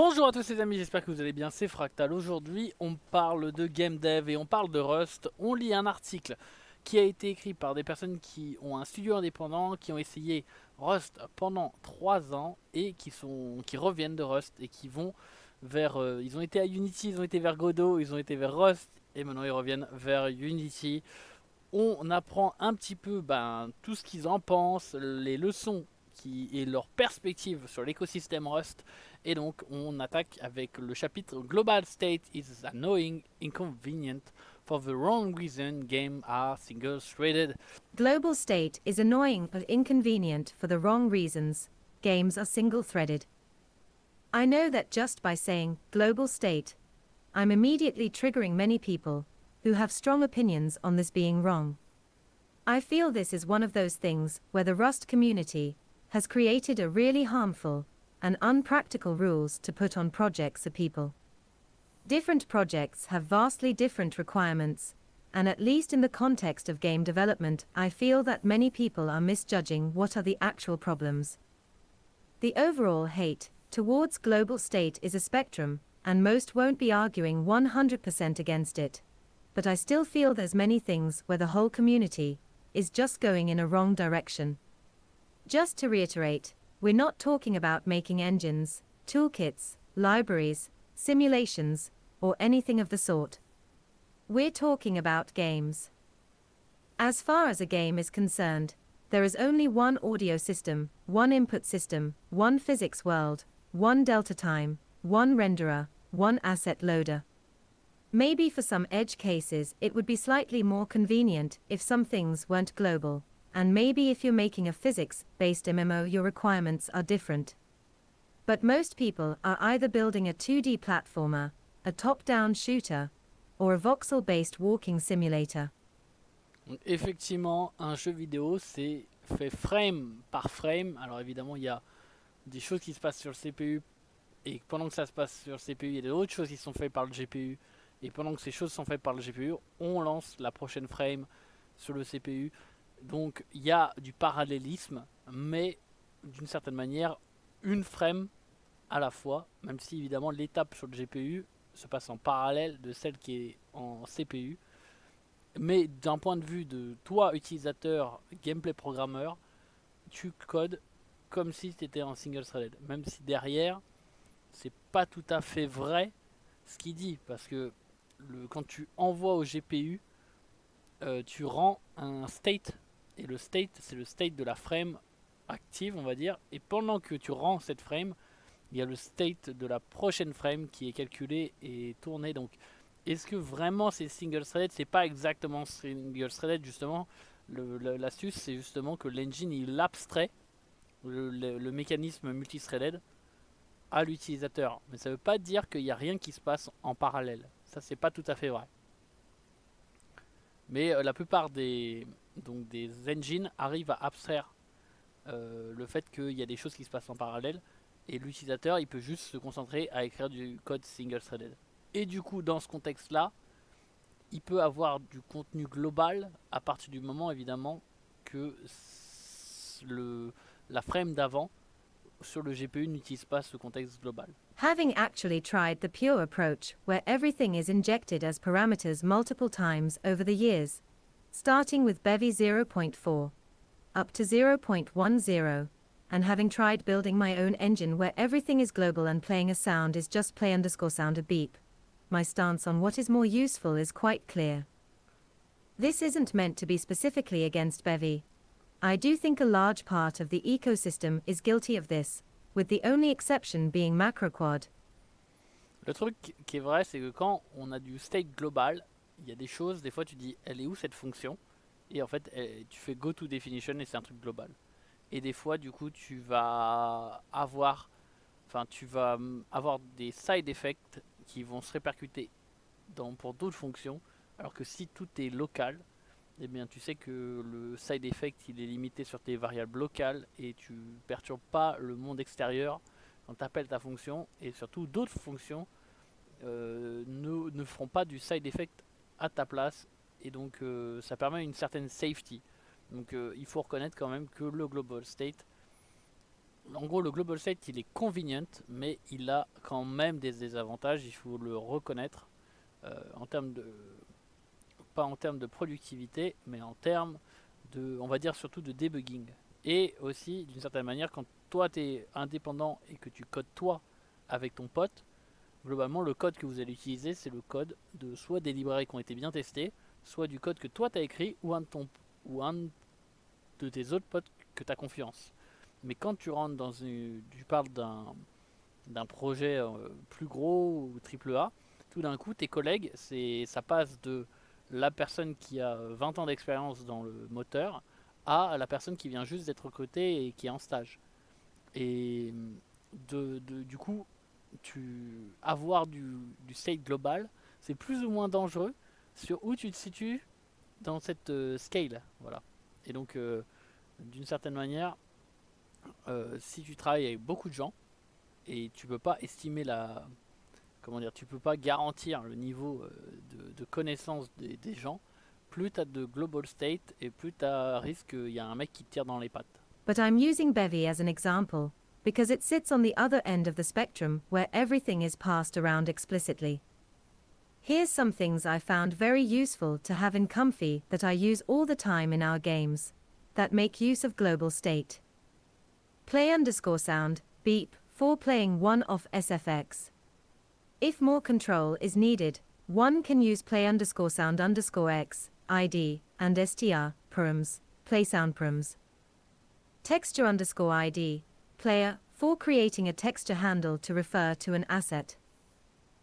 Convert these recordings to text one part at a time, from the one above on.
Bonjour à tous les amis, j'espère que vous allez bien, c'est Fractal. Aujourd'hui on parle de game dev et on parle de Rust. On lit un article qui a été écrit par des personnes qui ont un studio indépendant, qui ont essayé Rust pendant 3 ans et qui reviennent de Rust et qui vont vers... ils ont été à Unity, ils ont été vers Godot, ils ont été vers Rust et maintenant ils reviennent vers Unity. On apprend un petit peu tout ce qu'ils en pensent, les leçons et leurs perspectives sur l'écosystème Rust. Et donc on attaque avec le chapitre Global State is annoying, inconvenient for the wrong reason, game are single-threaded. Global state is annoying but inconvenient for the wrong reasons. Games are single-threaded. I know that just by saying global state, I'm immediately triggering many people who have strong opinions on this being wrong. I feel this is one of those things where the Rust community has created a really harmful and unpractical rules to put on projects or people. Different projects have vastly different requirements, and at least in the context of game development, I feel that many people are misjudging what are the actual problems. The overall hate towards global state is a spectrum, and most won't be arguing 100% against it. But I still feel there's many things where the whole community is just going in a wrong direction. Just to reiterate, we're not talking about making engines, toolkits, libraries, simulations, or anything of the sort. We're talking about games. As far as a game is concerned, there is only one audio system, one input system, one physics world, one delta time, one renderer, one asset loader. Maybe for some edge cases it would be slightly more convenient if some things weren't global, and maybe if you're making a physics-based MMO your requirements are different. But most people are either building a 2D platformer, a top-down shooter, or a voxel-based walking simulator. Donc, effectivement, un jeu vidéo c'est fait frame par frame. Alors évidemment il y a des choses qui se passent sur le CPU et pendant que ça se passe sur le CPU il y a d'autres choses qui sont faites par le GPU. Et pendant que ces choses sont faites par le GPU, on lance la prochaine frame sur le CPU. Donc il y a du parallélisme, mais d'une certaine manière, une frame à la fois, même si évidemment l'étape sur le GPU se passe en parallèle de celle qui est en CPU. Mais d'un point de vue de toi, utilisateur, gameplay programmeur, tu codes comme si tu étais en single threaded. Même si derrière, c'est pas tout à fait vrai ce qu'il dit, parce que quand tu envoies au GPU, tu rends un state, et le state, c'est le state de la frame active, on va dire, et pendant que tu rends cette frame, il y a le state de la prochaine frame qui est calculé et tourné. Donc, est-ce que vraiment c'est single threaded? C'est pas exactement single threaded, justement. L'astuce, c'est justement que l'engine il abstrait le mécanisme multithreaded à l'utilisateur. Mais ça veut pas dire qu'il n'y a rien qui se passe en parallèle. Ça, c'est pas tout à fait vrai. Mais la plupart des engines arrivent à abstraire le fait qu'il y a des choses qui se passent en parallèle et l'utilisateur il peut juste se concentrer à écrire du code single threaded. Et du coup, dans ce contexte-là, il peut avoir du contenu global à partir du moment évidemment que la frame d'avant sur le GPU n'utilise pas ce contexte global. Having actually tried the pure approach, where everything is injected as parameters multiple times over the years, starting with Bevy 0.4 up to 0.10, and having tried building my own engine where everything is global and playing a sound is just play_sound a beep, my stance on what is more useful is quite clear. This isn't meant to be specifically against Bevy. I do think a large part of the ecosystem is guilty of this, with the only exception being MacroQuad. Le truc qui est vrai, c'est que quand on a du state global, il y a des choses, des fois tu dis elle est où cette fonction, et en fait tu fais go to definition et c'est un truc global. Et des fois du coup tu vas avoir des side effects qui vont se répercuter pour d'autres fonctions, alors que si tout est local, eh bien tu sais que le side effect il est limité sur tes variables locales et tu perturbes pas le monde extérieur quand tu appelles ta fonction, et surtout d'autres fonctions ne feront pas du side effect à ta place, et donc ça permet une certaine safety. Donc il faut reconnaître quand même que le global state En gros, le global state, il est convenient, mais il a quand même des désavantages, il faut le reconnaître, en termes de, pas en termes de productivité, mais en termes de, on va dire surtout de debugging. Et aussi, d'une certaine manière, quand toi tu es indépendant et que tu codes toi avec ton pote, globalement le code que vous allez utiliser, c'est le code de soit des librairies qui ont été bien testées, soit du code que toi tu as écrit ou un de tes autres potes que tu as confiance. Mais quand tu rentres dans une, tu parles d'un projet plus gros ou triple A, tout d'un coup tes collègues, ça passe de la personne qui a 20 ans d'expérience dans le moteur à la personne qui vient juste d'être recrutée et qui est en stage. Et du coup, avoir du state global, c'est plus ou moins dangereux sur où tu te situes dans cette scale. Voilà. Et donc, d'une certaine manière, si tu travailles avec beaucoup de gens et tu peux pas estimer la, comment dire, tu peux pas garantir le niveau de connaissance des gens, plus tu as de global state et plus tu as risque qu'il y a un mec qui te tire dans les pattes. But I'm using Bevy as an example, because it sits on the other end of the spectrum where everything is passed around explicitly. Here's some things I found very useful to have in Comfy that I use all the time in our games, that make use of global state. Play_sound, beep, for playing one off SFX. If more control is needed, one can use play_sound_x, ID, and str, params, playSound params. Texture_ID, player, for creating a texture handle to refer to an asset.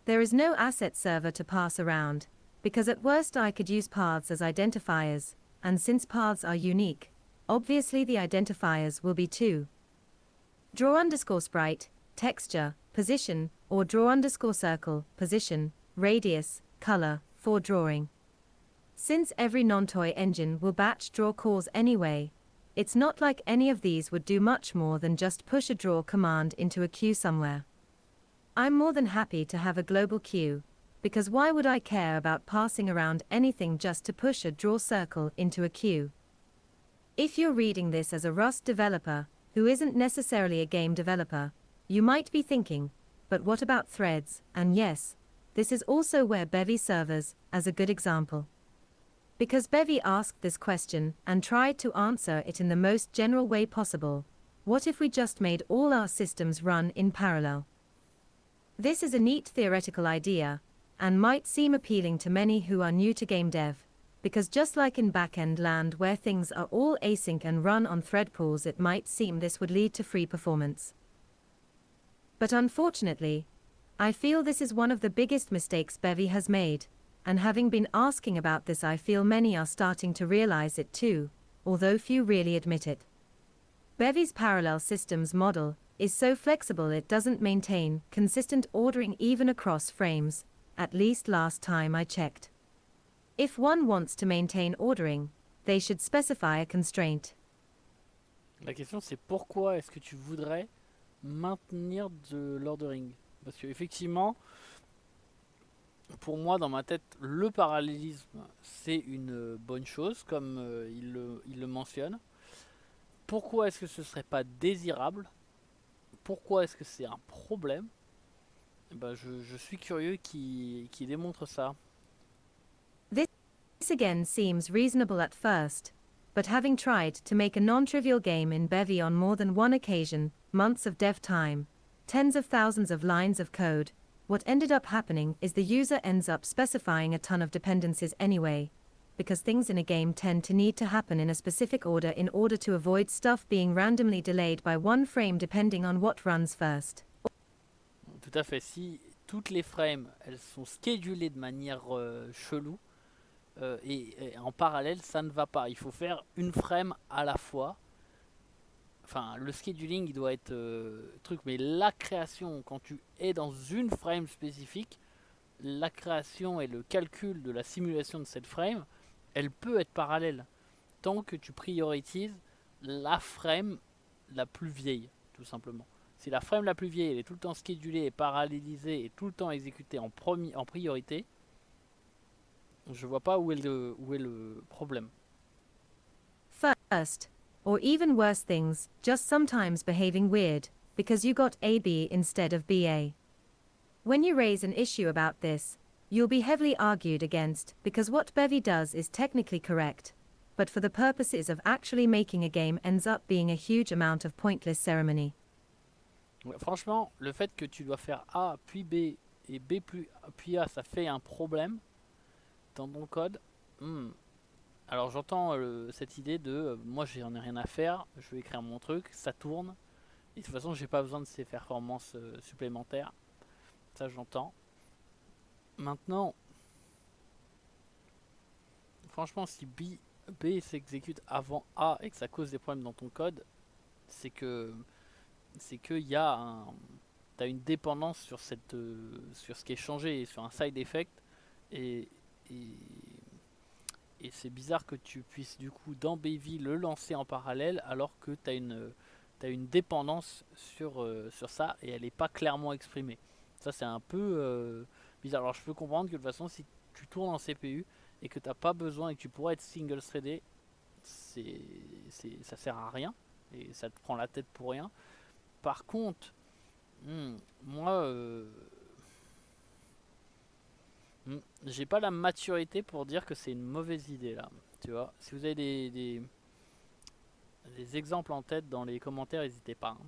There is no asset server to pass around, because at worst I could use paths as identifiers, and since paths are unique, obviously the identifiers will be too. Draw_sprite, texture, position, or draw_circle, position, radius, color, for drawing. Since every non-toy engine will batch draw calls anyway, it's not like any of these would do much more than just push a draw command into a queue somewhere. I'm more than happy to have a global queue, because why would I care about passing around anything just to push a draw circle into a queue? If you're reading this as a Rust developer, who isn't necessarily a game developer, you might be thinking, but what about threads? And yes, this is also where Bevy servers, as a good example. Because Bevy asked this question and tried to answer it in the most general way possible, what if we just made all our systems run in parallel? This is a neat theoretical idea, and might seem appealing to many who are new to game dev, because just like in backend land where things are all async and run on thread pools, it might seem this would lead to free performance. But unfortunately, I feel this is one of the biggest mistakes Bevy has made, and having been asking about this, I feel many are starting to realize it too, although few really admit it. Bevy's parallel systems model is so flexible it doesn't maintain consistent ordering even across frames, at least last time I checked. If one wants to maintain ordering, they should specify a constraint. La question c'est pourquoi est-ce que tu voudrais maintenir de l'ordering? Parce que effectivement, pour moi dans ma tête, le parallélisme c'est une bonne chose, comme il le mentionne. Pourquoi est-ce que ce serait pas désirable? Pourquoi est-ce que c'est un problème? Eh ben, je suis curieux qui démontre ça. This again seems reasonable at first, but having tried to make a non-trivial game in Bevy on more than one occasion, months of dev time, tens of thousands of lines of code, what ended up happening is the user ends up specifying a ton of dependencies anyway, because things in a game tend to need to happen in a specific order in order to avoid stuff being randomly delayed by one frame depending on what runs first. Tout à fait. Si toutes les frames elles sont schedulées de manière chelou et en parallèle, ça ne va pas. Il faut faire une frame à la fois. Enfin, le scheduling il doit être truc, mais la création, quand tu es dans une frame spécifique, la création et le calcul de la simulation de cette frame, elle peut être parallèle tant que tu priorises la frame la plus vieille, tout simplement. Si la frame la plus vieille elle est tout le temps schedulée et parallélisée et tout le temps exécutée en priorité, je vois pas où est le problème. First, Or even worse things, just sometimes behaving weird, because you got AB instead of BA. When you raise an issue about this, you'll be heavily argued against, because what Bevy does is technically correct, but for the purposes of actually making a game ends up being a huge amount of pointless ceremony. Ouais, franchement, le fait que tu dois faire A puis B et B puis A, ça fait un problème dans ton code. Hmm. Alors j'entends cette idée de moi j'en ai rien à faire, je vais écrire mon truc, ça tourne, et de toute façon j'ai pas besoin de ces performances supplémentaires. Ça j'entends. Maintenant, franchement, si B s'exécute avant A et que ça cause des problèmes dans ton code, c'est que y a t'as une dépendance sur sur ce qui est changé et sur un side effect et, et, et c'est bizarre que tu puisses du coup dans Baby le lancer en parallèle alors que t'as une dépendance sur ça et elle n'est pas clairement exprimée. Ça c'est un peu bizarre. Alors je peux comprendre que de toute façon si tu tournes en CPU et que t'as pas besoin et que tu pourrais être single threadé, ça sert à rien et ça te prend la tête pour rien. Par contre, moi, j'ai pas la maturité pour dire que c'est une mauvaise idée là. Tu vois, si vous avez des exemples en tête dans les commentaires, n'hésitez pas, hein.